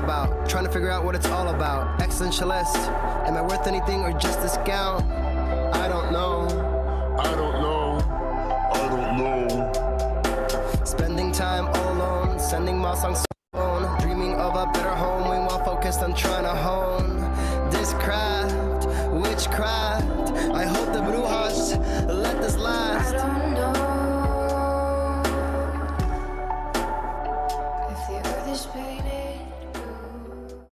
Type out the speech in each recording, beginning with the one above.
about. Trying to figure out what it's all about. Existentialist. Am I worth anything or just discount? I don't know. I don't know. I don't know. Spending time all alone. Sending my songs to phone. Dreaming of a better home. While focused on trying to hone this craft. Witchcraft. I hope the brujas let this last. I don't know if the earth is painted blue.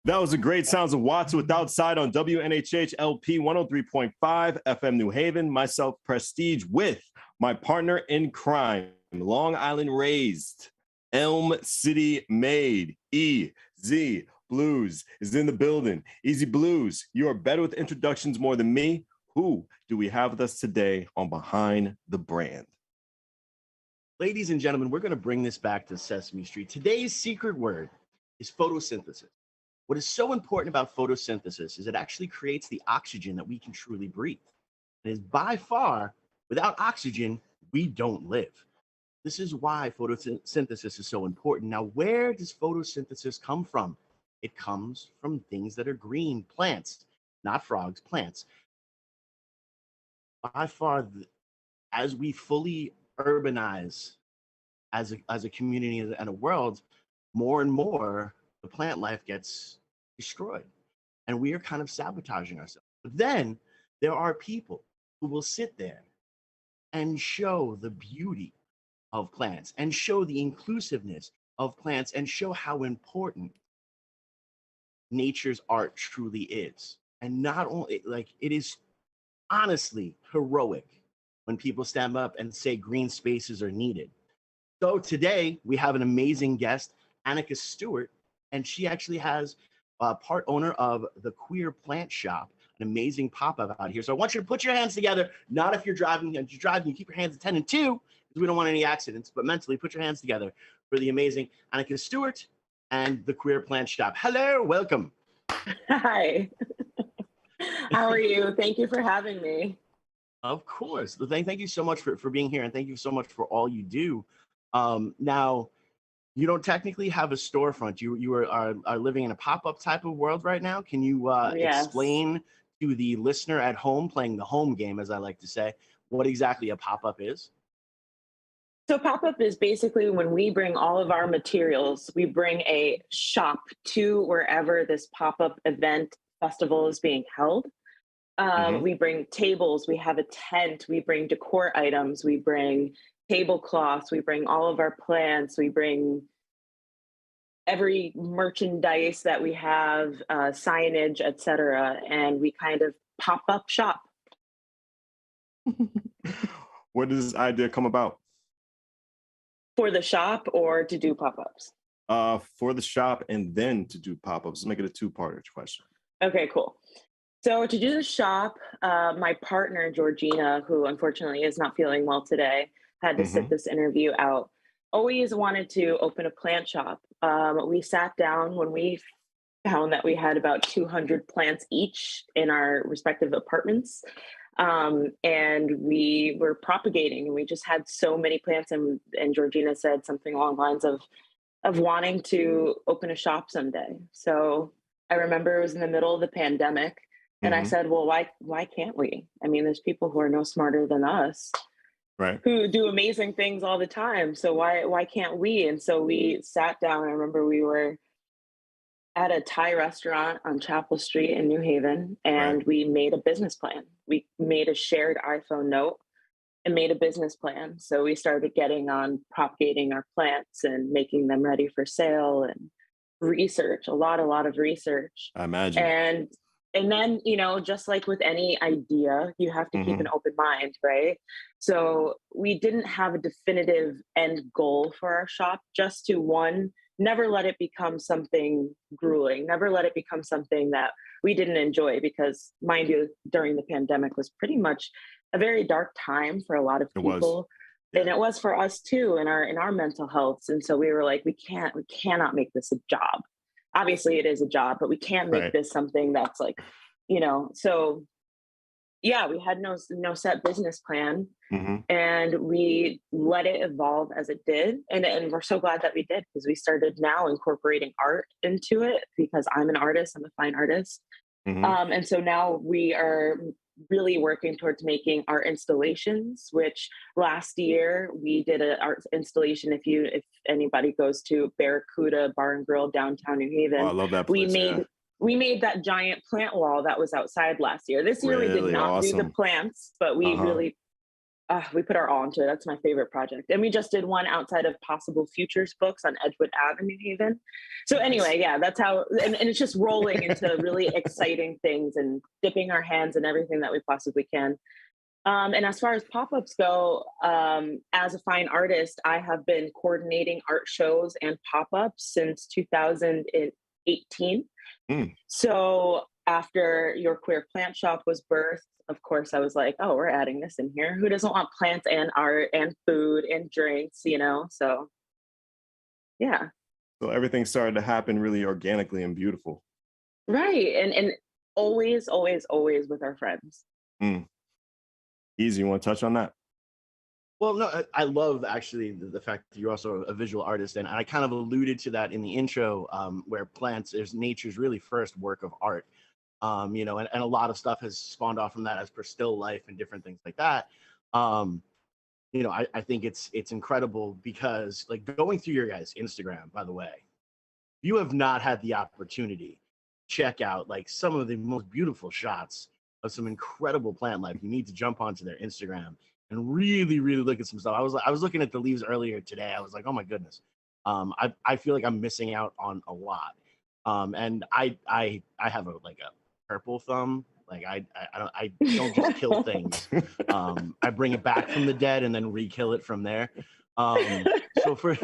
That was the great sounds of Watts with Outside on WNHH LP 103.5 FM New Haven. Myself, Prestige, with my partner in crime, Long Island raised, Elm City made, EZ BlueZ is in the building. Easy BlueZ, you are better with introductions more than me. Who do we have with us today on Behind the Brand? Ladies and gentlemen, we're going to bring this back to Sesame Street. Today's secret word is photosynthesis. What is so important about photosynthesis is it actually creates the oxygen that we can truly breathe. And is by far, without oxygen, we don't live. This is why photosynthesis is so important. Now, where does photosynthesis come from? It comes from things that are green, plants, not frogs, plants. By far, as we fully urbanize as a community and a world, more and more the plant life gets destroyed. And we are kind of sabotaging ourselves. But then there are people who will sit there and show the beauty of plants and show the inclusiveness of plants and show how important nature's art truly is. And not only, like, it is honestly heroic when people stand up and say green spaces are needed. So today we have an amazing guest, Anika Stewart, and she actually has part owner of the Queer Plant Shop, an amazing pop-up out here. So I want you to put your hands together, not if you're driving. If you're driving, you keep your hands at 10 and 2, because we don't want any accidents, but mentally put your hands together for the amazing Anika Stewart and the Queer Plant Shop. Hello, welcome. Hi. How are you? Thank you for having me. Of course. Thank you so much for being here, and thank you so much for all you do. Now, you don't technically have a storefront. You are living in a pop-up type of world right now. Can you Yes. explain to the listener at home, playing the home game, as I like to say, what exactly a pop-up is? So pop-up is basically when we bring all of our materials, we bring a shop to wherever this pop-up event festival is being held. We bring tables, we have a tent, we bring decor items, we bring tablecloths, we bring all of our plants, we bring every merchandise that we have, signage, etc., and we kind of pop up shop. Where does this idea come about? For the shop or to do pop-ups? For the shop and then to do pop-ups. Let's make it a two-parter question. Okay, cool. So to do the shop, my partner, Georgina, who unfortunately is not feeling well today, had to sit this interview out, always wanted to open a plant shop. We sat down when we found that we had about 200 plants each in our respective apartments. And we were propagating, and we just had so many plants. And Georgina said something along the lines of wanting to open a shop someday. So I remember it was in the middle of the pandemic, and I said, well, why can't we? I mean, there's people who are no smarter than us, right, who do amazing things all the time. So why can't we? And so we sat down. I remember we were at a Thai restaurant on Chapel Street in New Haven, and we made a business plan. We made a shared iPhone note and made a business plan. So we started getting on propagating our plants and making them ready for sale and research, a lot of research. I imagine. And then, you know, just like with any idea, you have to keep an open mind, right? So we didn't have a definitive end goal for our shop, just to, one, never let it become something grueling, never let it become something that we didn't enjoy, because, mind you, during the pandemic was pretty much a very dark time for a lot of people. And it was for us too, in our mental health. And so we were like, we cannot make this a job. Obviously it is a job, but we can't make this something that's like, you know. So yeah, we had no set business plan, Hmm. and we let it evolve as it did, and we're so glad that we did, because we started now incorporating art into it, because I'm an artist, I'm a fine artist. Hmm. And so now we are really working towards making art installations, which last year we did an art installation. If anybody goes to Barracuda Bar and Grill downtown New Oh, I Haven, love that we place. Yeah. made we made that giant plant wall that was outside last year. This year we did Really not do the awesome. plants, but we Uh-huh. really we put our all into it. That's my favorite project. And we just did one outside of Possible Futures Books on Edgewood Ave in New Haven. So Nice. anyway, yeah, that's how, and it's just rolling into really exciting things and dipping our hands in everything that we possibly can. And as far as pop-ups go, as a fine artist, I have been coordinating art shows and pop-ups since 2018. Mm. So after Your Queer Plant Shop was birthed, of course, I was like, oh, we're adding this in here. Who doesn't want plants and art and food and drinks, you know? So yeah, So everything started to happen really organically and beautiful. right. And always, always, always with our friends. Mm. Easy. You want to touch on that? Well, no, I love actually the fact that you're also a visual artist, and I kind of alluded to that in the intro, where plants is nature's really first work of art. You know, and a lot of stuff has spawned off from that as per still life and different things like that. Um, you know, I think it's incredible because like going through your guys' Instagram, by the way, you have not had the opportunity to check out like some of the most beautiful shots of some incredible plant life. You need to jump onto their Instagram and really, really look at some stuff. I was looking at the leaves earlier today. I was like, oh my goodness. I feel like I'm missing out on a lot. And I have a like a purple thumb. Like I don't just kill things. I bring it back from the dead and then re-kill it from there. So for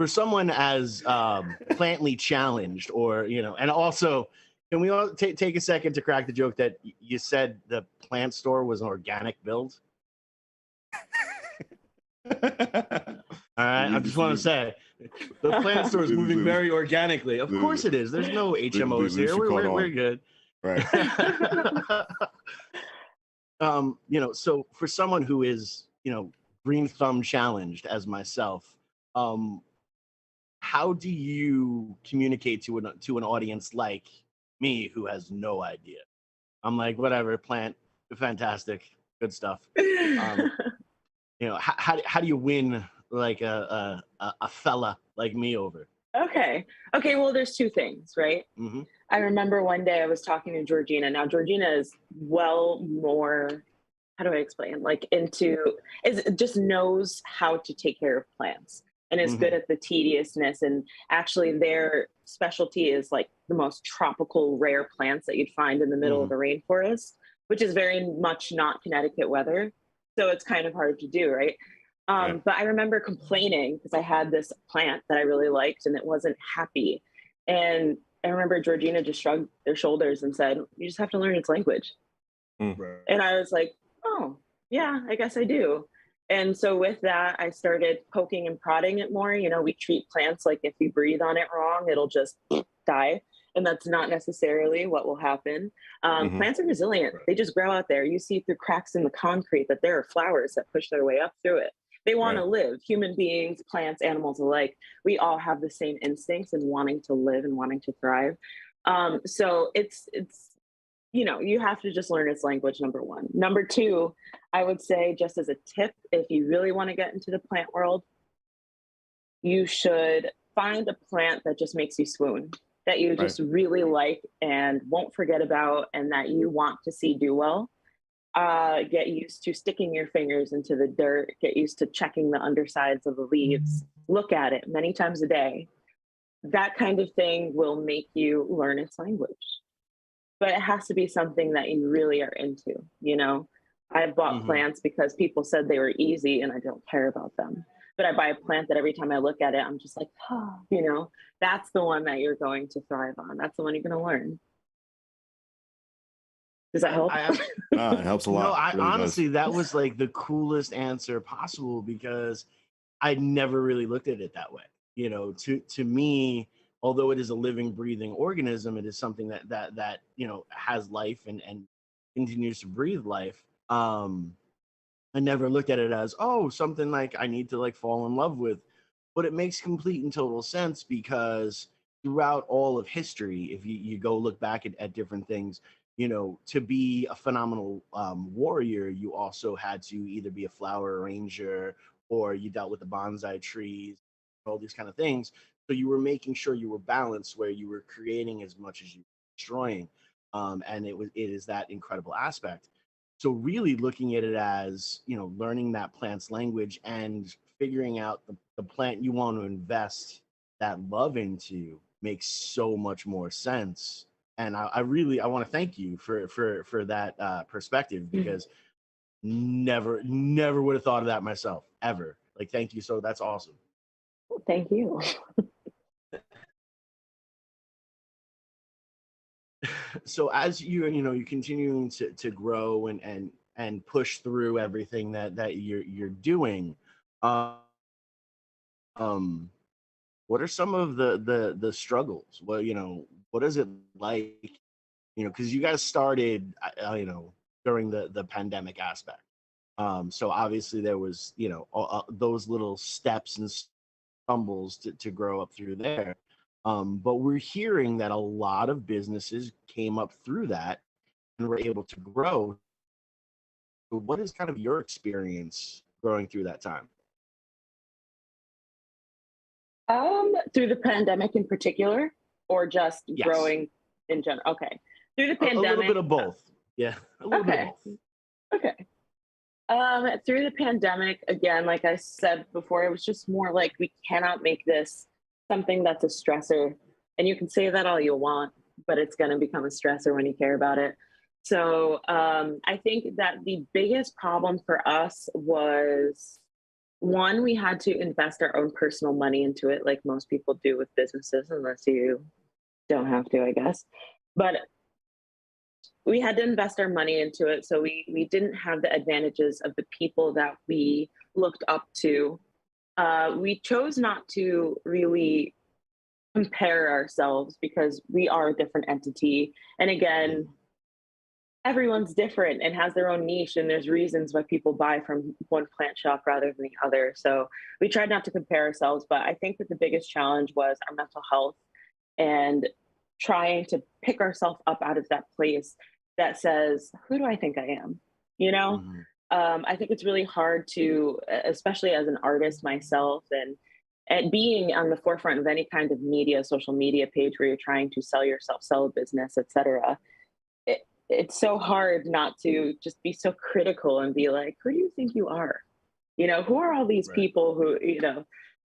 someone as plantly challenged, or you know, and also, can we all take a second to crack the joke that you said the plant store was an organic build? All right, I just want to say the plant store is moving very organically. Of course it is. There's no HMOs here. We're good. Right. You know, so for someone who is, you know, green thumb challenged as myself, how do you communicate to an audience like me who has no idea? I'm like, whatever, plant, fantastic, good stuff. You know, how do you win like a fella like me over? Okay. Okay. Well, there's two things, right? Hmm. I remember one day I was talking to Georgina. Now, Georgina is well more, how do I explain? Like into, is just knows how to take care of plants and is good Hmm. at the tediousness. And actually, their specialty is like the most tropical, rare plants that you'd find in the middle Hmm. of a rainforest, which is very much not Connecticut weather. So it's kind of hard to do, right? Right. But I remember complaining because I had this plant that I really liked and it wasn't happy. And I remember Georgina just shrugged their shoulders and said, you just have to learn its language. Mm. And I was like, oh, yeah, I guess I do. And so with that, I started poking and prodding it more. You know, we treat plants like if you breathe on it wrong, it'll just die. And that's not necessarily what will happen. Mhm. Plants are resilient. They just grow out there. You see through cracks in the concrete that there are flowers that push their way up through it. They want to Right. live. Human beings, plants, animals alike, we all have the same instincts in wanting to live and wanting to thrive. So it's you know, you have to just learn its language, number one. Number two, I would say, just as a tip, if you really want to get into the plant world, you should find a plant that just makes you swoon, that you Right. just really like and won't forget about, and that you want to see do well. Get used to sticking your fingers into the dirt, get used to checking the undersides of the leaves, look at it many times a day. That kind of thing will make you learn its language. But it has to be something that you really are into, you know? I've bought Hmm. plants because people said they were easy and I don't care about them. But I buy a plant that every time I look at it, I'm just like, oh, you know, that's the one that you're going to thrive on. That's the one you're going to learn. Does that help? I It helps a lot. No, I It really does. honestly, that was like the coolest answer possible because I never really looked at it that way. You know, to me, although it is a living, breathing organism, it is something that you know has life and continues to breathe life. I never looked at it as, oh, something like I need to like fall in love with. But it makes complete and total sense because throughout all of history, if you go look back at different things, you know, to be a phenomenal warrior, you also had to either be a flower arranger or you dealt with the bonsai trees, all these kind of things. So you were making sure you were balanced where you were creating as much as you were destroying. And it is that incredible aspect. So really looking at it as, you know, learning that plant's language and figuring out the plant you want to invest that love into makes so much more sense. And I really I want to thank you for that perspective because never would have thought of that myself ever. Like thank you. So that's awesome. Thank you. So as you're continuing to grow and push through everything that you're doing, um, um what are some of the struggles? Well, what is it like, because you guys started during the pandemic aspect, so obviously there was those little steps and stumbles to grow up through there. But we're hearing that a lot of businesses came up through that and were able to grow. So what is kind of your experience growing through that time? Through the pandemic in particular, or just Yes, growing in general? Okay. Through the a little bit pandemic, of both. Yeah, a little bit of okay. both. Okay. Through the pandemic, again, like I said before, it was just more like we cannot make this something that's a stressor. And you can say that all you want, but it's going to become a stressor when you care about it. So I think that the biggest problem for us was one, we had to invest our own personal money into it, like most people do with businesses, unless you don't have to, I guess. But we had to invest our money into it, so we didn't have the advantages of the people that we looked up to. We chose not to really compare ourselves because we are a different entity, and again, everyone's different and has their own niche, and there's reasons why people buy from one plant shop rather than the other. So we tried not to compare ourselves, but I think that the biggest challenge was our mental health and trying to pick ourselves up out of that place that says, who do I think I am? You know, Mhm. I think it's really hard to, especially as an artist myself, and being on the forefront of any kind of media, social media page where you're trying to sell yourself, sell a business, etc. It's so hard not to just be so critical and be like, who do you think you are? Who are all these Right. people who.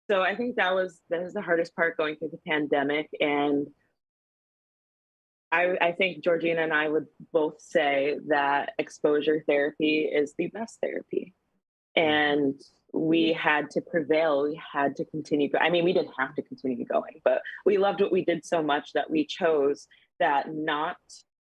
So I think that was the hardest part going through the pandemic. And I think Georgina and I would both say that exposure therapy is the best therapy. Mhm. And we had to prevail. We had to continue. I mean, we didn't have to continue going, but we loved what we did so much that we chose that not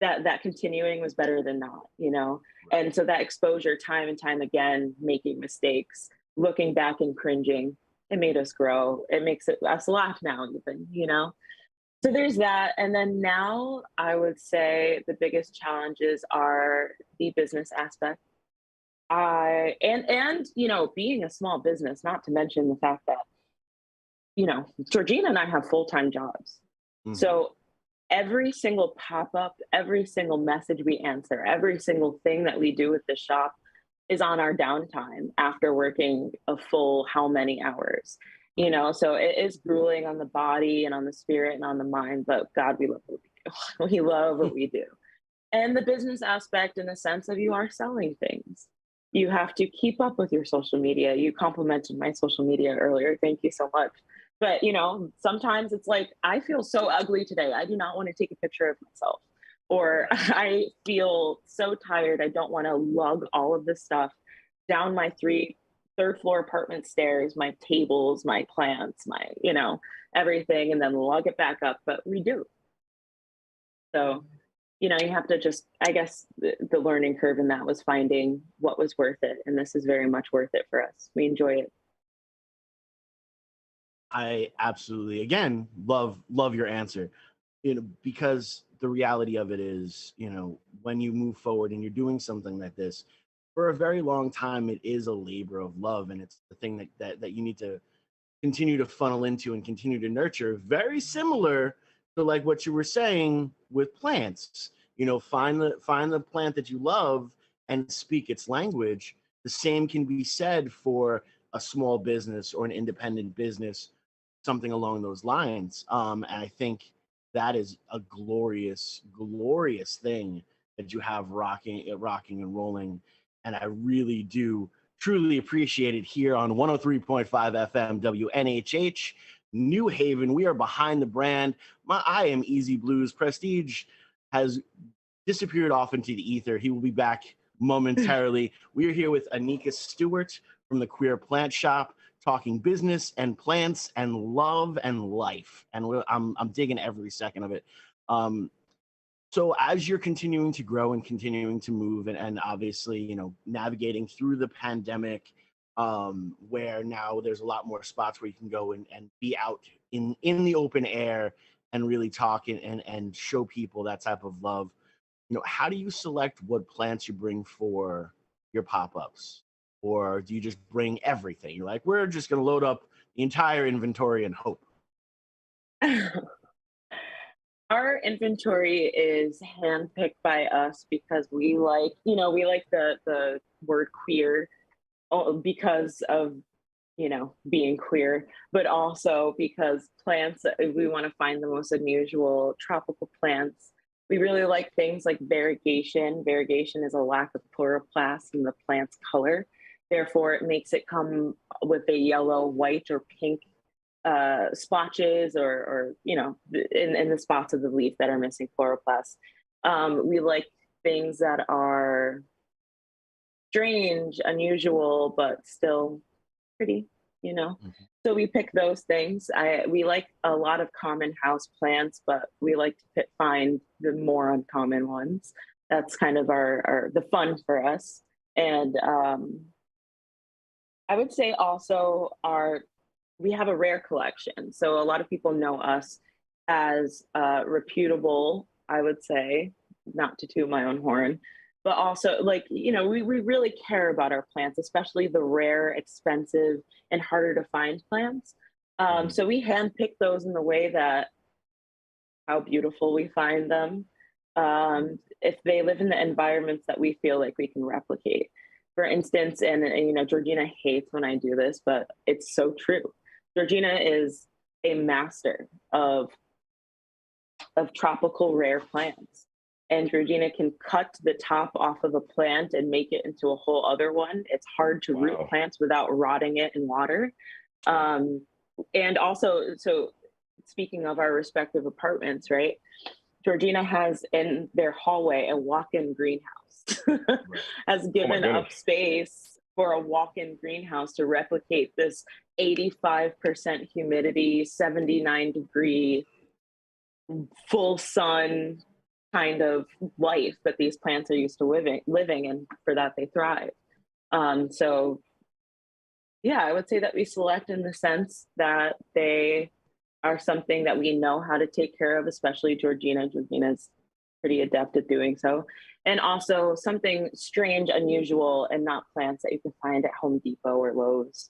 that continuing was better than not. Right. And so that exposure time and time again, making mistakes, looking back and cringing, it made us grow. It makes us laugh now, even. So there's that. And then now I would say the biggest challenges are the business aspect. And being a small business, not to mention the fact that, Georgina and I have full-time jobs. Mhm. So every single pop-up, every single message we answer, every single thing that we do with the shop is on our downtime after working a full how many hours. So it is grueling on the body and on the spirit and on the mind, but God, we love what we do. We love what we do. And the business aspect, in the sense of you are selling things. You have to keep up with your social media. You complimented my social media earlier. Thank you so much. But sometimes it's like, I feel so ugly today. I do not want to take a picture of myself. Or Right. I feel so tired. I don't want to lug all of this stuff down my third floor apartment stairs, my tables, my plants, my everything, and then lug it back up. But we do. So you have to just, I guess, the learning curve in that was finding what was worth it. And this is very much worth it for us. We enjoy it. I absolutely again love your answer. Because the reality of it is, when you move forward and you're doing something like this, for a very long time, it is a labor of love, and it's the thing that you need to continue to funnel into and continue to nurture. Very similar to like what you were saying with plants. Find the plant that you love and speak its language. The same can be said for a small business or an independent business, something along those lines. And I think that is a glorious, glorious thing that you have rocking and rolling. And I really do truly appreciate it here on 103.5 FM WNHH New Haven. We are behind the brand. I am Easy Blues. Prestige has disappeared off into the ether. He will be back momentarily. We are here with Anika Stewart from the Queer Plant Shop, talking business and plants and love and life. And I'm digging every second of it. So as you're continuing to grow and continuing to move and obviously, navigating through the pandemic, where now there's a lot more spots where you can go and be out in the open air and really talk and show people that type of love. How do you select what plants you bring for your pop-ups? Or do you just bring everything? You're like, we're just going to load up the entire inventory and hope. Our inventory is handpicked by us because we like the word queer because of, being queer, but also because plants, we want to find the most unusual tropical plants. We really like things like variegation. Variegation is a lack of chloroplast in the plant's color. Therefore, it makes it come with a yellow, white, or pink splotches or in the spots of the leaf that are missing chloroplast. We like things that are strange, unusual, but still pretty, Mm-hmm. So we pick those things. We like a lot of common house plants, but we like to find the more uncommon ones. That's kind of the fun for us. And I would say also we have a rare collection. So a lot of people know us as reputable, I would say, not to toot my own horn, but also we really care about our plants, especially the rare, expensive, and harder to find plants. So we handpick those in the way that how beautiful we find them. If they live in the environments that we feel like we can replicate. For instance, and Georgina hates when I do this, but it's so true. Georgina is a master of tropical rare plants. And Georgina can cut the top off of a plant and make it into a whole other one. It's hard to root plants without rotting it in water. And also, so speaking of our respective apartments, right? Georgina has in their hallway a walk-in greenhouse, has given up space for a walk-in greenhouse to replicate this 85% humidity, 79-degree, full sun kind of life that these plants are used to living, and for that they thrive. So yeah, I would say that we select in the sense that they are something that we know how to take care of, especially Georgina. Georgina's pretty adept at doing so. And also something strange, unusual, and not plants that you can find at Home Depot or Lowe's.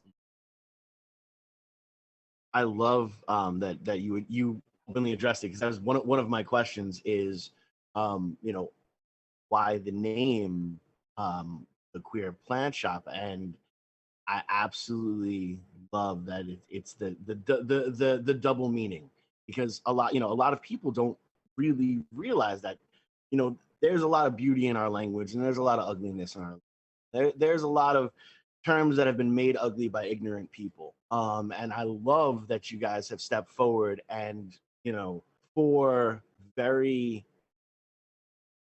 I love that you openly addressed it, because that was one of my questions is, why the name, the Queer Plant Shop, and I absolutely love that it's the double meaning, because a lot of people don't really realize that there's a lot of beauty in our language and there's a lot of ugliness in our there's a lot of terms that have been made ugly by ignorant people, and I love that you guys have stepped forward and for very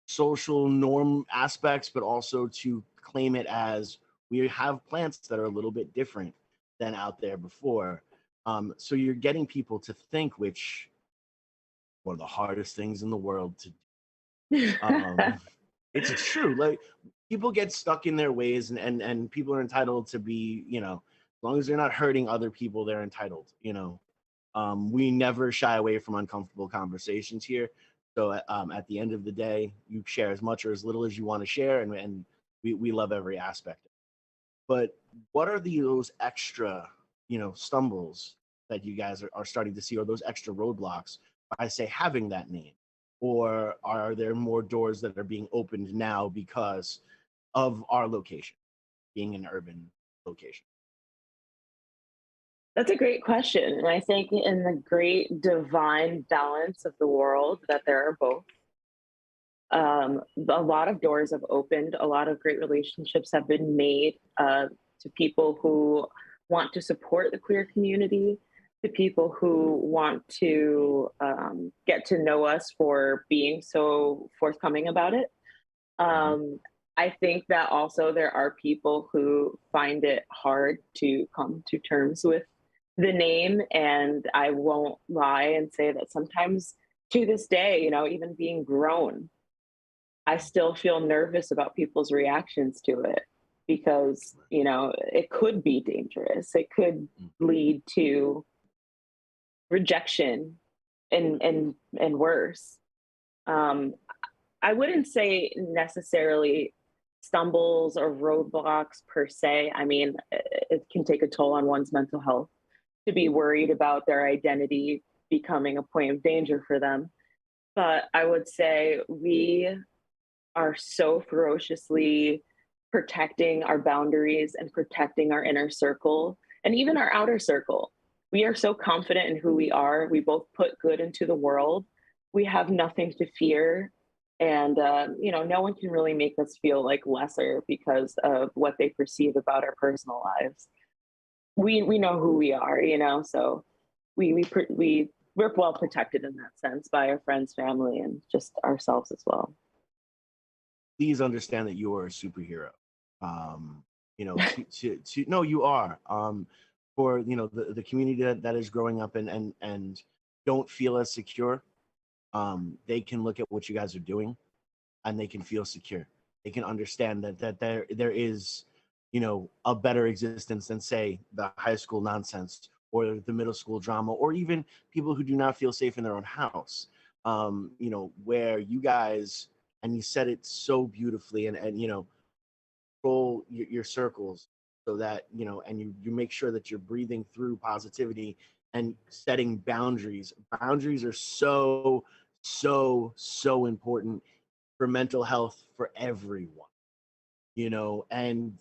social norm aspects, but also to claim it as we have plants that are a little bit different than out there before. So you're getting people to think, which one of the hardest things in the world to do. It's true. Like, people get stuck in their ways, and people are entitled to be, as long as they're not hurting other people, they're entitled. We never shy away from uncomfortable conversations here. So at the end of the day, you share as much or as little as you want to share, and we love every aspect. But what are those extra, stumbles that you guys are starting to see, or those extra roadblocks by, say, having that name? Or are there more doors that are being opened now because of our location, being an urban location? That's a great question. And I think in the great divine balance of the world, that there are both. A lot of doors have opened, a lot of great relationships have been made to people who want to support the queer community, to people who want to get to know us for being so forthcoming about it. I think that also there are people who find it hard to come to terms with the name. And I won't lie and say that sometimes to this day, even being grown, I still feel nervous about people's reactions to it because, it could be dangerous. It could lead to rejection and worse. I wouldn't say necessarily stumbles or roadblocks per se. I mean, it can take a toll on one's mental health to be worried about their identity becoming a point of danger for them. But I would say we are so ferociously protecting our boundaries and protecting our inner circle and even our outer circle. We are so confident in who we are. We both put good into the world. We have nothing to fear. And, no one can really make us feel like lesser because of what they perceive about our personal lives. We know who we are, so we're well protected in that sense by our friends, family, and just ourselves as well. Please understand that you are a superhero. No, you are. For the community that is growing up and don't feel as secure, they can look at what you guys are doing, and they can feel secure. They can understand that there is, a better existence than, say, the high school nonsense or the middle school drama, or even people who do not feel safe in their own house. Where you guys, and you said it so beautifully, and control your circles so that and you make sure that you're breathing through positivity and setting boundaries. Boundaries are so important for mental health for everyone, and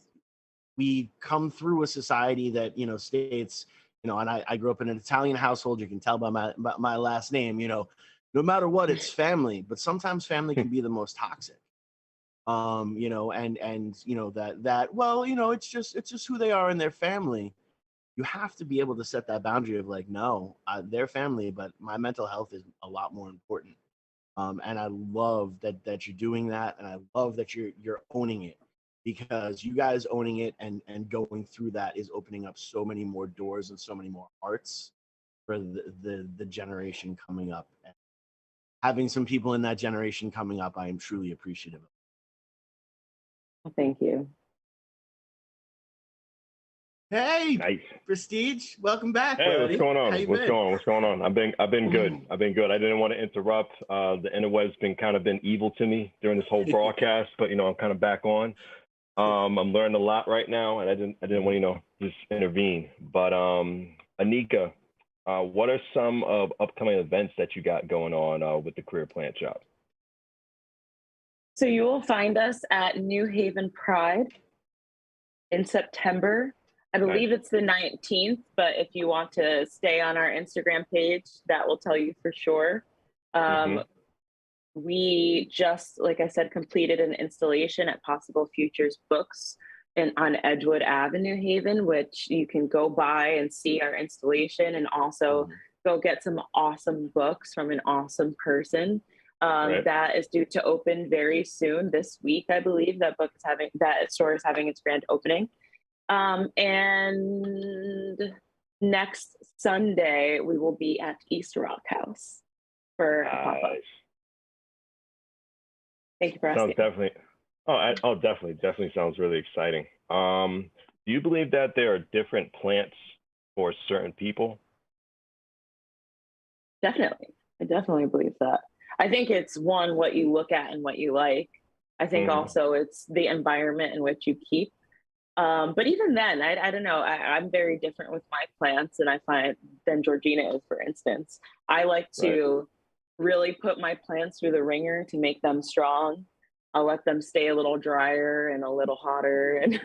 we come through a society that states, and I grew up in an Italian household. You can tell by my last name, no matter what, it's family. But sometimes family can be the most toxic. And that well, it's just who they are in their family. You have to be able to set that boundary of like, no, they're family, but my mental health is a lot more important. And I love that you're doing that, and I love that you're owning it, because you guys owning it and going through that is opening up so many more doors and so many more hearts for the generation coming up. And having some people in that generation coming up, I am truly appreciative of. Thank you. Hey, Nice. Prestige, welcome back. Hey, buddy. what's going on? How you What's been? going on? What's going on? I've been good. I've been good. I didn't want to interrupt. The interweb's been evil to me during this whole broadcast, but I'm kind of back on. I'm learning a lot right now, and I didn't want to just intervene. But Anika, what are some of upcoming events that you got going on with the Career Plant Shop? So you will find us at New Haven Pride in September. I believe it's the 19th, but if you want to stay on our Instagram page, that will tell you for sure. We just, like I said, completed an installation at Possible Futures Books on Edgewood Ave in New Haven, which you can go by and see our installation, and also go get some awesome books from an awesome person. That is due to open very soon this week. I believe that store is having its grand opening. And next Sunday, we will be at East Rock House for a pop-up. Thank you for asking. Sounds definitely. Definitely sounds really exciting. Do you believe that there are different plants for certain people? Definitely. I definitely believe that. I think it's one, what you look at and what you like. I think also it's the environment in which you keep. But even then, I don't know. I'm very different with my plants, and I find than Georgina is, for instance. I like to really put my plants through the ringer to make them strong. I'll let them stay a little drier and a little hotter, and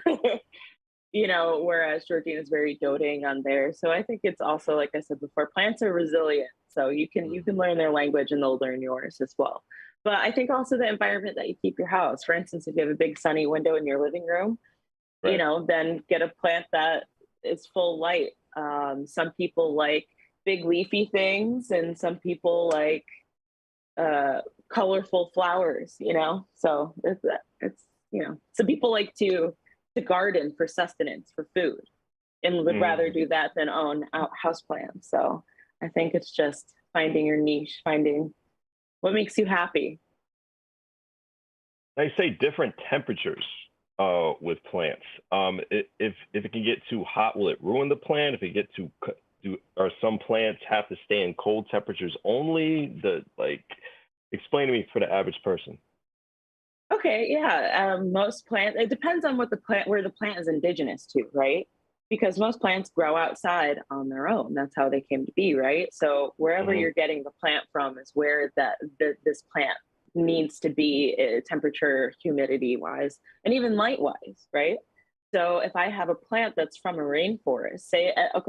whereas Georgina's very doting on there. So I think it's also, like I said before, plants are resilient. So you can learn their language and they'll learn yours as well. But I think also the environment that you keep your house. For instance, if you have a big sunny window in your living room, then get a plant that is full light. Some people like big leafy things, and some people like colorful flowers. So it's some people like to garden for sustenance, for food, and would rather do that than own house plants. So I think it's just finding your niche, finding what makes you happy. They say different temperatures with plants. If it can get too hot, will it ruin the plant? If it get too or some plants have to stay in cold temperatures only? Explain to me for the average person. Okay, yeah. Most plants, it depends on where the plant is indigenous to, right? Because most plants grow outside on their own. That's how they came to be, right? So wherever you're getting the plant from is where this plant needs to be, temperature, humidity wise, and even light wise, right? So if I have a plant that's from a rainforest,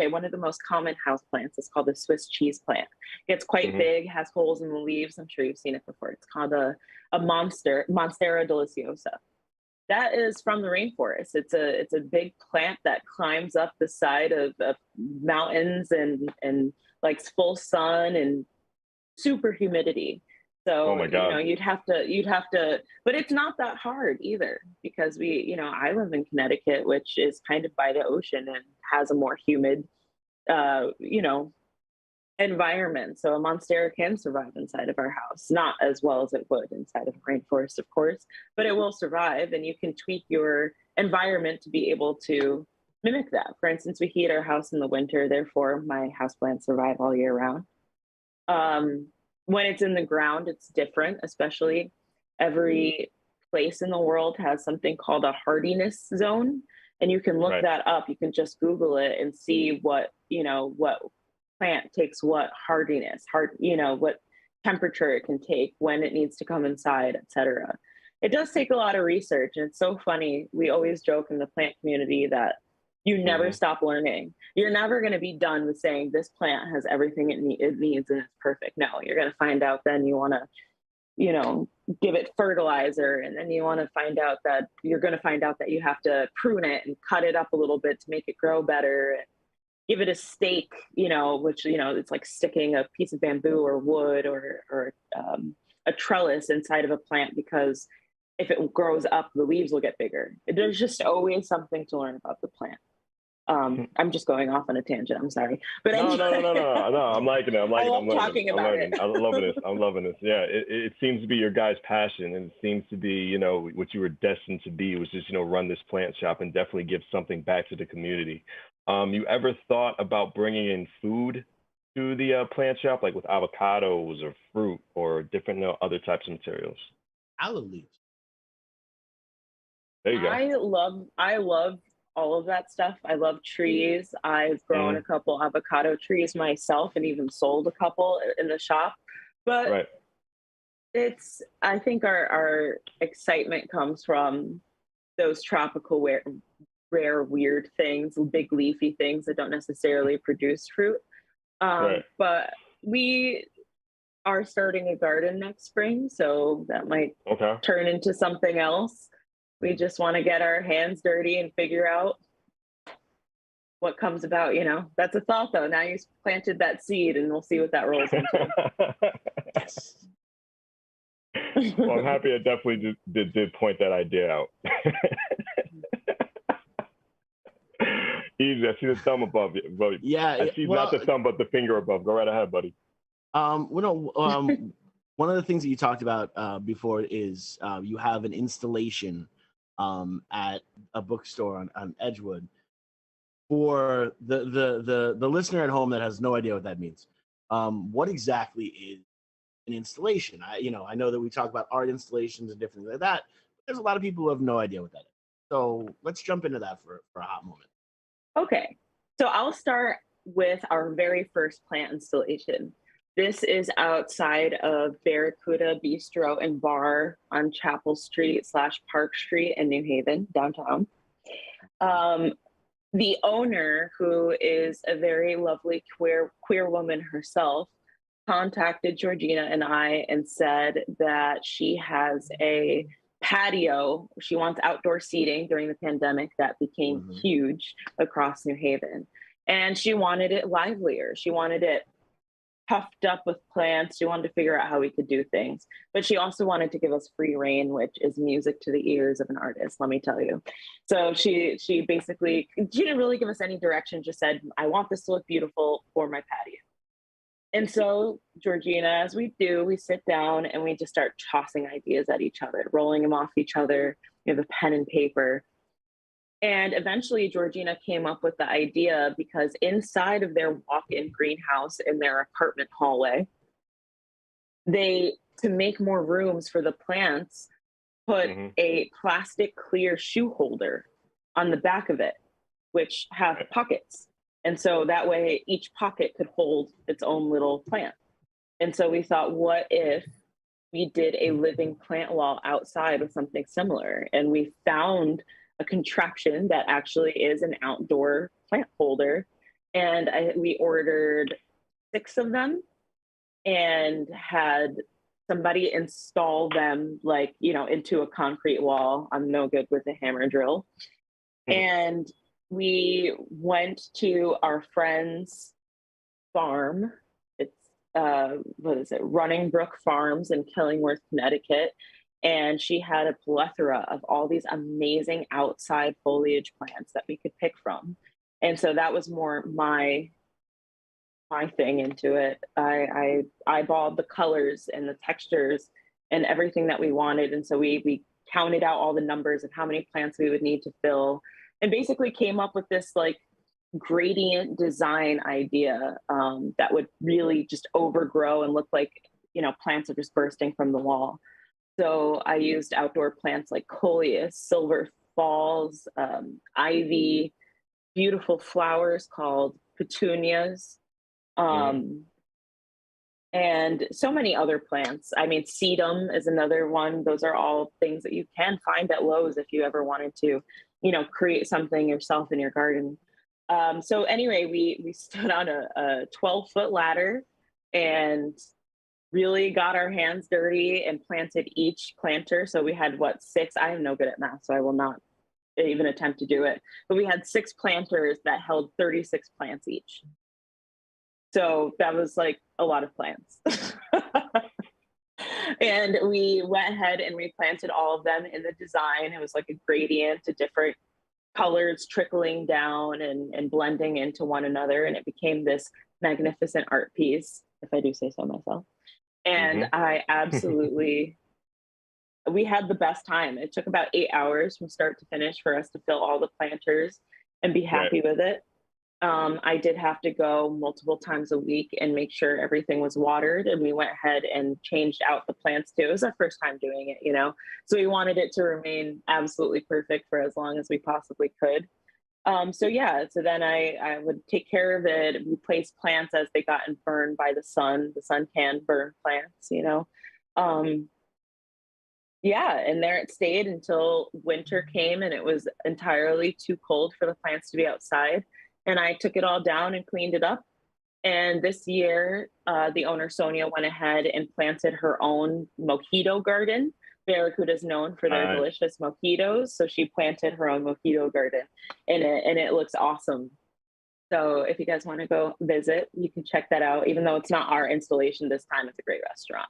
one of the most common house plants is called the Swiss cheese plant. It's quite big, has holes in the leaves. I'm sure you've seen it before. It's called a Monstera deliciosa. That is from the rainforest. It's a big plant that climbs up the side of mountains and likes full sun and super humidity. So oh my God. you'd have to, but it's not that hard either, because I live in Connecticut, which is kind of by the ocean and has a more humid, environment. So a monstera can survive inside of our house, not as well as it would inside of a rainforest, of course, but it will survive, and you can tweak your environment to be able to mimic that. For instance, we heat our house in the winter, therefore my houseplants survive all year round. When it's in the ground, it's different, especially every place in the world has something called a hardiness zone. And you can look that up. You can just Google it and see what plant takes what hardiness, what temperature it can take, when it needs to come inside, etc. It does take a lot of research. And it's so funny. We always joke in the plant community that you never stop learning. You're never going to be done with saying this plant has everything it needs and it's perfect. No, you're going to find out, then you want to, give it fertilizer. And then you want to find out that you're going to find out that you have to prune it and cut it up a little bit to make it grow better. And give it a stake, which, it's like sticking a piece of bamboo or wood or a trellis inside of a plant, because if it grows up, the leaves will get bigger. There's just always something to learn about the plant. I'm just going off on a tangent. I'm sorry, but no. I'm liking it. I'm talking about it. I'm loving this. Yeah, it seems to be your guys' passion, and it seems to be what you were destined to be, was just run this plant shop and definitely give something back to the community. You ever thought about bringing in food to the plant shop, like with avocados or fruit or different other types of materials? Olive leaves. There you go. I love all of that stuff. I love trees. I've grown a couple avocado trees myself and even sold a couple in the shop. But I think our excitement comes from those tropical rare weird things, big leafy things that don't necessarily produce fruit. But we are starting a garden next spring, so that might turn into something else. We just want to get our hands dirty and figure out what comes about, That's a thought, though. Now you planted that seed, and we'll see what that rolls into. Well, I'm happy I definitely did point that idea out. Easy. I see the thumb above you. Yeah. I see not the thumb, but the finger above. Go right ahead, buddy. One of the things that you talked about before is you have an installation at a bookstore on Edgewood. For the listener at home that has no idea what that means, what exactly is an installation. I know that we talk about art installations and different things like that. But there's a lot of people who have no idea what that is. So let's jump into that for a hot moment. Okay, so I'll start with our very first plant installation. This is outside of Barracuda Bistro and Bar on Chapel Street / Park Street in New Haven, downtown. The owner, who is a very lovely queer woman herself, contacted Georgina and I and said that she has a patio. She wants outdoor seating during the pandemic that became huge across New Haven. And she wanted it livelier. She wanted it puffed up with plants. She wanted to figure out how we could do things. But she also wanted to give us free reign, which is music to the ears of an artist, let me tell you. So she basically, she didn't really give us any direction, just said, I want this to look beautiful for my patio. And so Georgina, as we do, we sit down and we just start tossing ideas at each other, rolling them off each other. We have a pen and paper. And eventually Georgina came up with the idea because inside of their walk-in greenhouse in their apartment hallway, to make more rooms for the plants, put a plastic clear shoe holder on the back of it, which have pockets. And so that way each pocket could hold its own little plant. And so we thought, what if we did a living plant wall outside with something similar? And we found a contraption that actually is an outdoor plant holder. And we ordered 6 of them and had somebody install them into a concrete wall. I'm no good with a hammer drill. And we went to our friend's farm. It's Running Brook Farms in Killingworth, Connecticut. And she had a plethora of all these amazing outside foliage plants that we could pick from. And so that was more my thing into it. I eyeballed the colors and the textures and everything that we wanted. And so we counted out all the numbers of how many plants we would need to fill, and basically came up with this gradient design idea that would really just overgrow and look like, plants are just bursting from the wall. So I used outdoor plants like coleus, silver falls, ivy, beautiful flowers called petunias, and so many other plants. I mean, sedum is another one. Those are all things that you can find at Lowe's if you ever wanted to, create something yourself in your garden. So anyway, we stood on a 12-foot ladder and really got our hands dirty and planted each planter. So we had 6? I am no good at math, so I will not even attempt to do it. But we had 6 planters that held 36 plants each. So that was a lot of plants. And we went ahead and we planted all of them in the design. It was like a gradient to different colors trickling down and blending into one another. And it became this magnificent art piece, if I do say so myself. And I absolutely, we had the best time. It took about 8 hours from start to finish for us to fill all the planters and be happy with it. I did have to go multiple times a week and make sure everything was watered. And we went ahead and changed out the plants too. It was our first time doing it, So we wanted it to remain absolutely perfect for as long as we possibly could. So then I would take care of it, replace plants as they gotten burned by the sun. The sun can burn plants, and there it stayed until winter came and it was entirely too cold for the plants to be outside. And I took it all down and cleaned it up. And this year, the owner, Sonia, went ahead and planted her own mojito garden. Barracuda is known for their delicious mojitos. So she planted her own mojito garden and it looks awesome. So if you guys want to go visit, you can check that out. Even though it's not our installation this time, it's a great restaurant.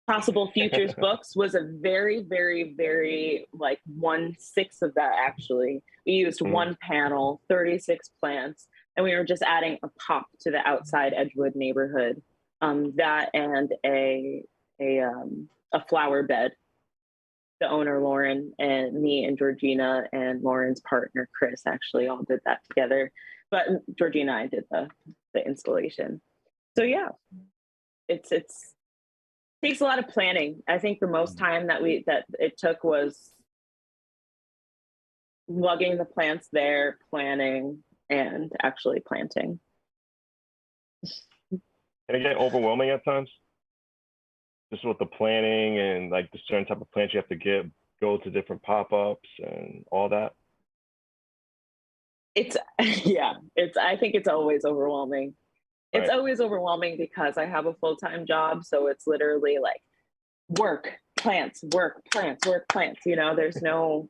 Possible Futures Books was a very, very, very 1/6 of that actually. We used one panel, 36 plants, and we were just adding a pop to the outside Edgewood neighborhood. That and a flower bed. The owner, Lauren, and me and Georgina and Lauren's partner, Chris, actually all did that together. But Georgina and I did the installation. So yeah, it's Takes a lot of planning. I think the most time that it took was lugging the plants there, planning, and actually planting. Can it get overwhelming at times? Just with the planning and like the certain type of plants you have to go to different pop-ups and all that. It's yeah, I think it's always overwhelming. It's Right. always overwhelming because I have a full-time job, so it's literally like work, plants, work, plants, work, plants. You know, there's no.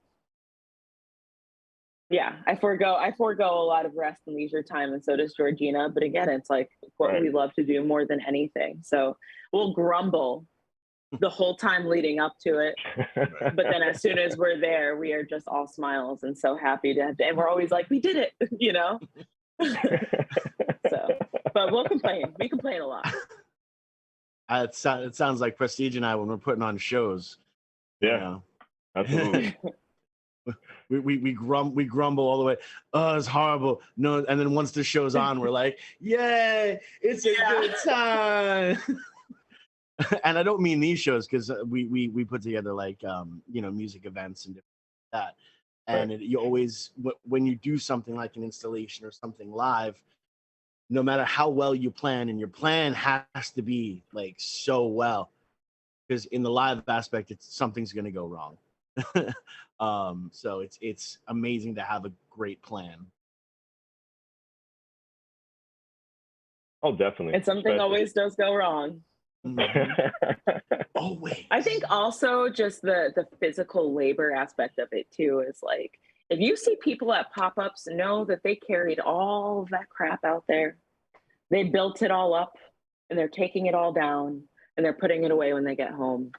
Yeah, I forego a lot of rest and leisure time, and so does Georgina. But again, it's like what Right. we love to do more than anything. So we'll grumble the whole time leading up to it, but then as soon as we're there, we are just all smiles and so happy to and we're always like, we did it, you know. So, but we'll complain. We complain a lot. It sounds like Prestige and I when we're putting on shows. Yeah, You know? absolutely. we grumble all the way. Oh, it's horrible. No, and then once the show's on, we're like, yay, it's a good time. And I don't mean these shows because we put together like music events and different like that. And Right. you always when you do something like an installation or something live, no matter how well you plan, and your plan has to be like so well, because in the live aspect, something's going to go wrong. So it's amazing to have a great plan. Oh, definitely. And something Especially- always does go wrong. Always. I think also just the physical labor aspect of it too is like, if you see people at pop-ups, know that they carried all of that crap out there. They built it all up and they're taking it all down and they're putting it away when they get home.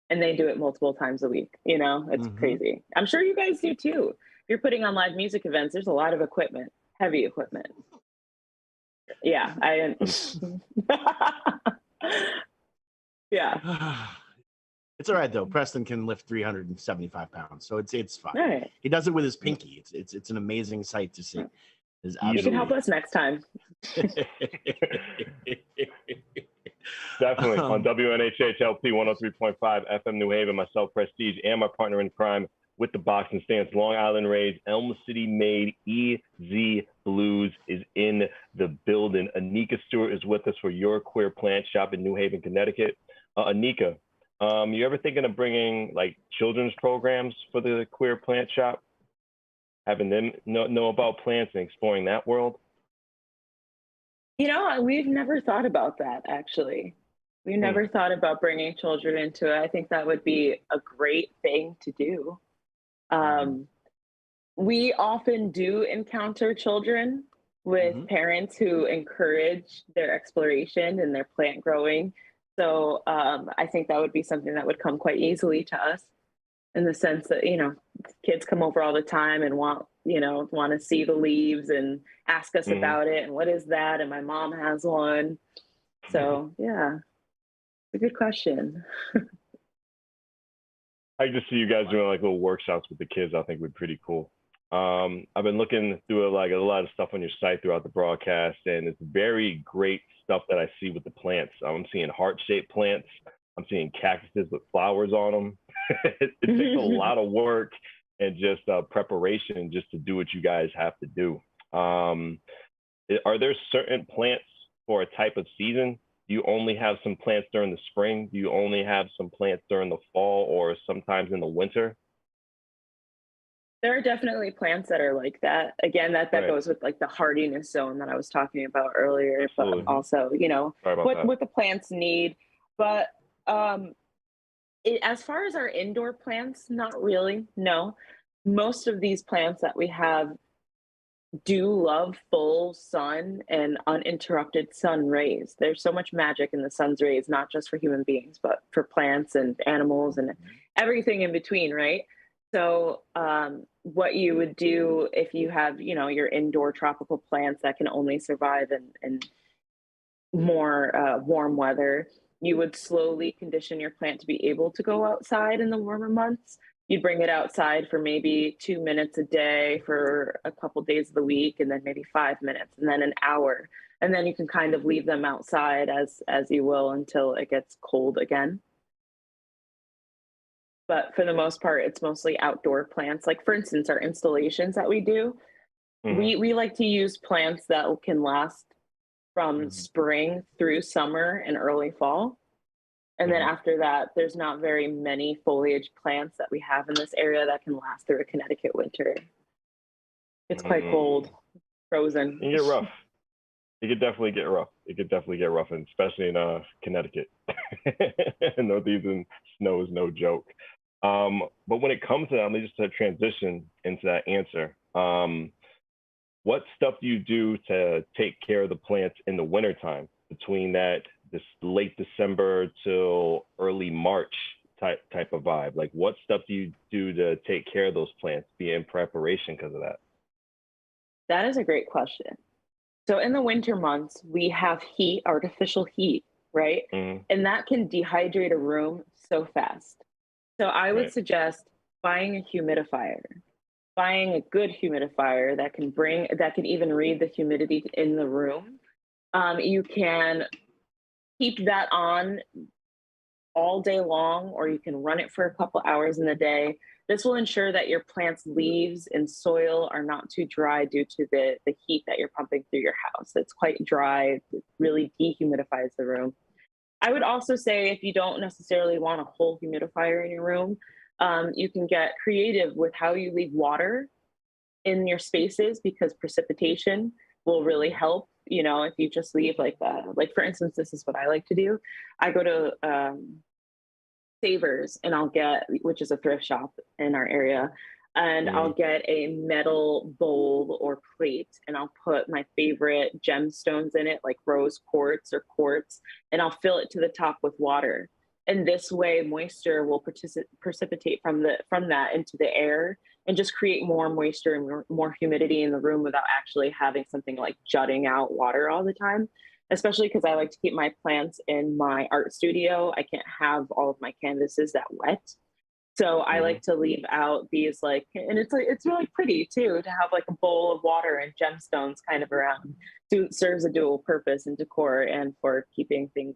And they do it multiple times a week. You know, it's crazy. I'm sure you guys do too. If you're putting on live music events, there's a lot of equipment, heavy equipment. Yeah, yeah. It's all right though. Preston can lift 375 pounds, so it's fine. All right. He does it with his pinky. It's an amazing sight to see. You can help us next time. Definitely on WNHH LP 103.5 FM New Haven, myself, Prestige, and my partner in crime with the boxing stance, Long Island Raised, Elm City made, EZ BlueZ is in the building. Anika Stewart is with us for Your Queer Plant Shop in New Haven, Connecticut. Anika, you ever thinking of bringing like children's programs for the Queer Plant Shop? Having them know about plants and exploring that world? You know, we've never thought about that, actually. We never thought about bringing children into it. I think that would be a great thing to do. We often do encounter children with parents who encourage their exploration and their plant growing. So I think that would be something that would come quite easily to us, in the sense that, you know, kids come over all the time and want to see the leaves and ask us about it and what is that, and my mom has one. So yeah, it's a good question. I just see you guys doing like little workshops with the kids. I think would be pretty cool. I've been looking through like a lot of stuff on your site throughout the broadcast, and it's very great stuff that I see with the plants. I'm seeing heart-shaped plants. I'm seeing cactuses with flowers on them. It takes a lot of work and just preparation just to do what you guys have to do. Are there certain plants for a type of season? Do you only have some plants during the spring? Do you only have some plants during the fall or sometimes in the winter? There are definitely plants that are like that. Again, that Right. goes with like the hardiness zone that I was talking about earlier, Absolutely. but also, you know, Sorry about that. what the plants need. But as far as our indoor plants, not really. No, most of these plants that we have do love full sun and uninterrupted sun rays. There's so much magic in the sun's rays, not just for human beings, but for plants and animals and everything in between, right? So what you would do if you have, you know, your indoor tropical plants that can only survive in more warm weather, you would slowly condition your plant to be able to go outside in the warmer months. You'd bring it outside for maybe 2 minutes a day for a couple days of the week, and then maybe 5 minutes, and then an hour and then you can kind of leave them outside as you will until it gets cold again. But for the most part, it's mostly outdoor plants. Like for instance, our installations that we do, we like to use plants that can last from spring through summer and early fall. And then after that, there's not very many foliage plants that we have in this area that can last through a Connecticut winter. It's quite cold, frozen. You get rough. It could definitely get rough. It could definitely get rough, and especially in Connecticut. Northeastern snow is no joke. But when it comes to that, let me just transition into that answer. What stuff do you do to take care of the plants in the wintertime between this late December till early March type of vibe? Like, what stuff do you do to take care of those plants, be in preparation because of that? That is a great question. So in the winter months, we have heat, artificial heat, right? And that can dehydrate a room so fast. So I would suggest buying a humidifier, buying a good humidifier that can even read the humidity in the room. You can keep that on all day long, or you can run it for a couple hours in the day. This will ensure that your plant's leaves and soil are not too dry due to the heat that you're pumping through your house. It's quite dry. It really dehumidifies the room. I would also say if you don't necessarily want a whole humidifier in your room, you can get creative with how you leave water in your spaces, because precipitation will really help. You know, if you just leave like for instance, this is what I like to do. I go to Savers and which is a thrift shop in our area, and I'll get a metal bowl or plate, and I'll put my favorite gemstones in it, like rose quartz or quartz, and I'll fill it to the top with water. And this way, moisture will precipitate from that into the air and just create more moisture and more humidity in the room without actually having something like jutting out water all the time. Especially because I like to keep my plants in my art studio. I can't have all of my canvases that wet. So I like to leave out these and it's really pretty too, to have like a bowl of water and gemstones kind of around. So it serves a dual purpose in decor and for keeping things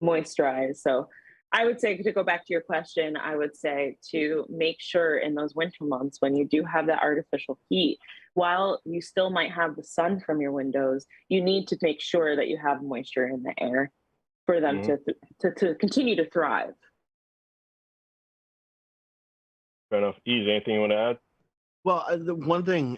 moisturized. So I would say, to go back to your question, I would say to make sure in those winter months when you do have that artificial heat, while you still might have the sun from your windows, you need to make sure that you have moisture in the air for them to continue to thrive. Fair enough. Easy, anything you want to add? Well, the one thing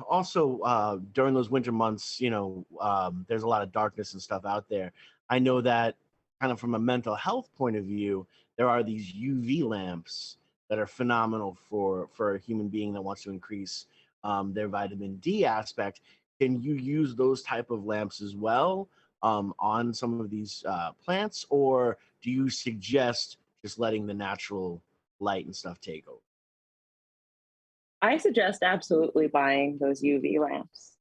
also during those winter months, there's a lot of darkness and stuff out there. I know that kind of from a mental health point of view, there are these UV lamps that are phenomenal for a human being that wants to increase their vitamin D aspect. Can you use those type of lamps as well on some of these plants, or do you suggest just letting the natural light and stuff take over? I suggest absolutely buying those UV lamps.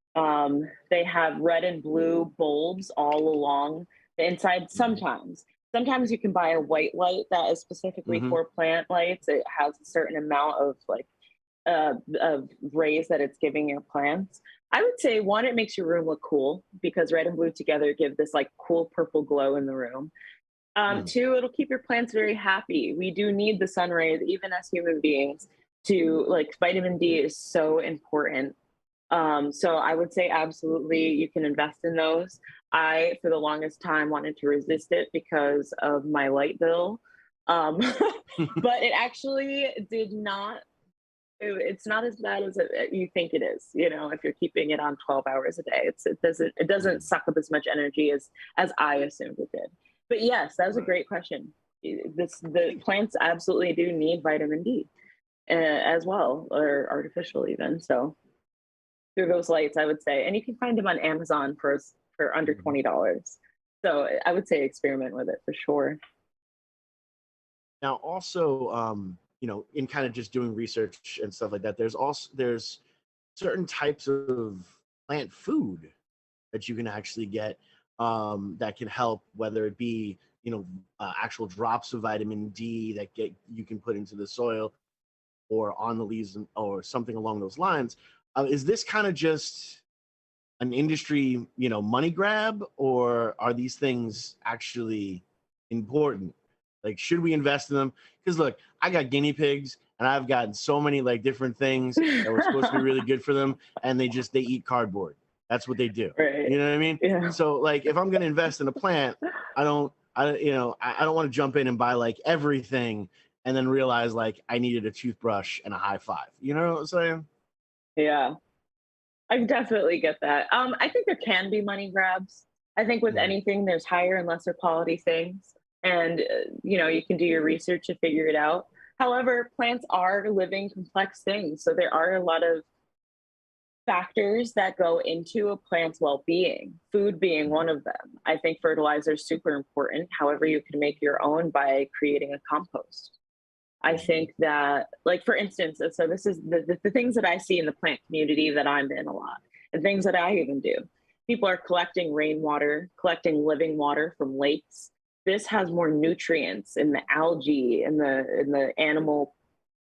They have red and blue bulbs all along the inside. Sometimes you can buy a white light that is specifically for plant lights. It has a certain amount of of rays that it's giving your plants. I would say, one, it makes your room look cool because red and blue together give this like cool purple glow in the room. Two, it'll keep your plants very happy. We do need the sun rays, even as human beings, vitamin D is so important. So I would say absolutely you can invest in those. I, for the longest time, wanted to resist it because of my light bill. But it actually did not, it's not as bad as you think it is. If you're keeping it on 12 hours a day, it doesn't suck up as much energy as I assumed it did. But yes, that was a great question. The plants absolutely do need vitamin D as well, or artificial even. So through those lights, I would say, and you can find them on Amazon for under $20. So I would say experiment with it for sure. Now, also, in kind of just doing research and stuff like that, there's certain types of plant food that you can actually get that can help, whether it be actual drops of vitamin D that you can put into the soil or on the leaves or something along those lines. Is this kind of just an industry, money grab, or are these things actually important? Like, should we invest in them? Because look, I got guinea pigs and I've gotten so many like different things that were supposed to be really good for them, and they eat cardboard. That's what they do. Right. You know what I mean? Yeah. So like, if I'm going to invest in a plant, I don't want to jump in and buy like everything and then realize like I needed a toothbrush and a high five. You know what I'm saying? Yeah. I definitely get that. I think there can be money grabs. I think with anything, there's higher and lesser quality things, and you can do your research to figure it out. However, plants are living, complex things, so there are a lot of factors that go into a plant's well-being. Food being one of them. I think fertilizer is super important. However, you can make your own by creating a compost. I think that, like, for instance, so this is the things that I see in the plant community that I'm in a lot, and things that I even do. People are collecting rainwater, collecting living water from lakes. This has more nutrients in the algae and the animal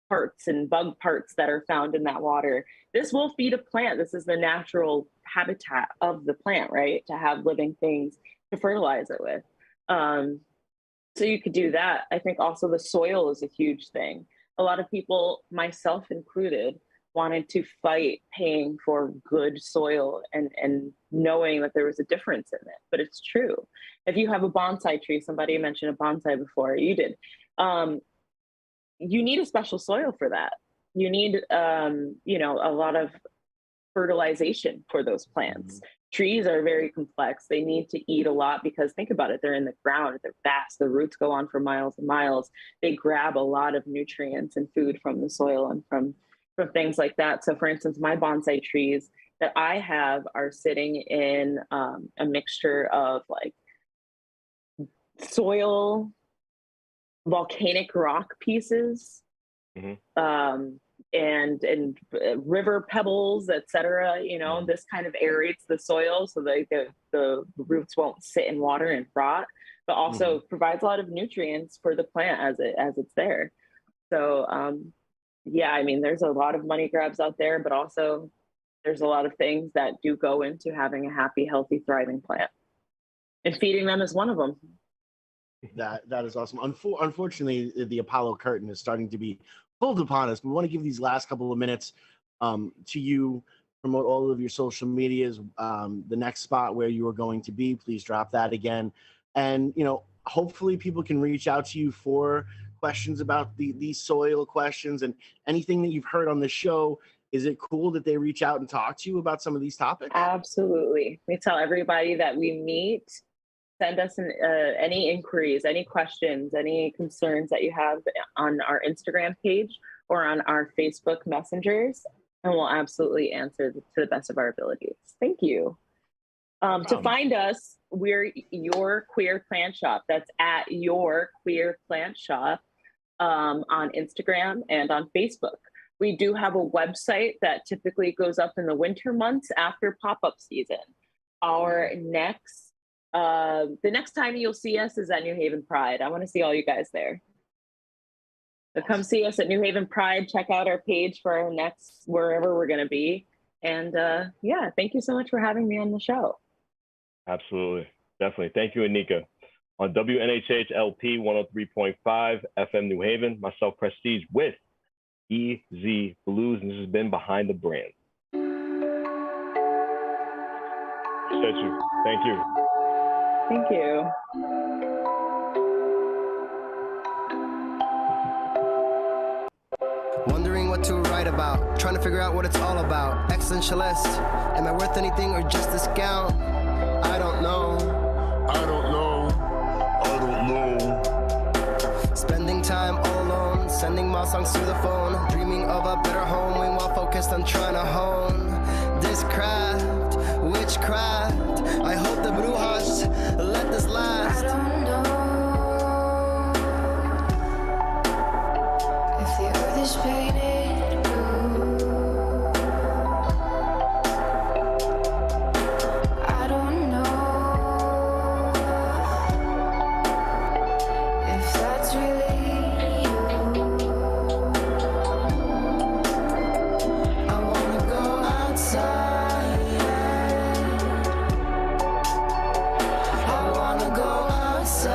parts and bug parts that are found in that water. This will feed a plant. This is the natural habitat of the plant, right? To have living things to fertilize it with. So you could do that. I think also the soil is a huge thing. A lot of people, myself included, wanted to fight paying for good soil and knowing that there was a difference in it. But it's true. If you have a bonsai tree, somebody mentioned a bonsai before, you did. You need a special soil for that. You need, a lot of fertilization for those plants. Trees are very complex. They need to eat a lot because think about it, they're in the ground, they're vast, the roots go on for miles and miles. They grab a lot of nutrients and food from the soil and from things like that. So for instance, my bonsai trees that I have are sitting in a mixture of like soil, volcanic rock pieces, and river pebbles, etc. This kind of aerates the soil so that the roots won't sit in water and rot, but also provides a lot of nutrients for the plant as it's there. So there's a lot of money grabs out there, but also there's a lot of things that do go into having a happy, healthy, thriving plant, and feeding them is one of them. That is awesome. Unfortunately, the Apollo curtain is starting to be pulled upon us. We want to give these last couple of minutes to you, promote all of your social medias, the next spot where you are going to be. Please drop that again. And, hopefully people can reach out to you for questions about these soil questions and anything that you've heard on the show. Is it cool that they reach out and talk to you about some of these topics? Absolutely. We tell everybody that we meet, send us any inquiries, any questions, any concerns that you have on our Instagram page or on our Facebook messengers, and we'll absolutely answer to the best of our abilities. Thank you. To find us, we're Your Queer Plant Shop. That's at Your Queer Plant Shop on Instagram and on Facebook. We do have a website that typically goes up in the winter months after pop-up season. The next time you'll see us is at New Haven Pride. I want to see all you guys there. So come see us at New Haven Pride. Check out our page for our next wherever we're going to be. And thank you so much for having me on the show. Absolutely. Definitely. Thank you, Anika. On WNHH LP 103.5 FM New Haven, myself, Prestige, with BlueZ, and this has been Behind the Brand. Thank you. Thank you. Wondering what to write about, trying to figure out what it's all about. Existentialist, am I worth anything or just discount? I don't know. Spending time all alone, sending my songs to the phone, dreaming of a better home while focused on trying to hone this craft, witchcraft. I hope the brujas let this last. I don't know if the earth is painted blue. I don't know if that's really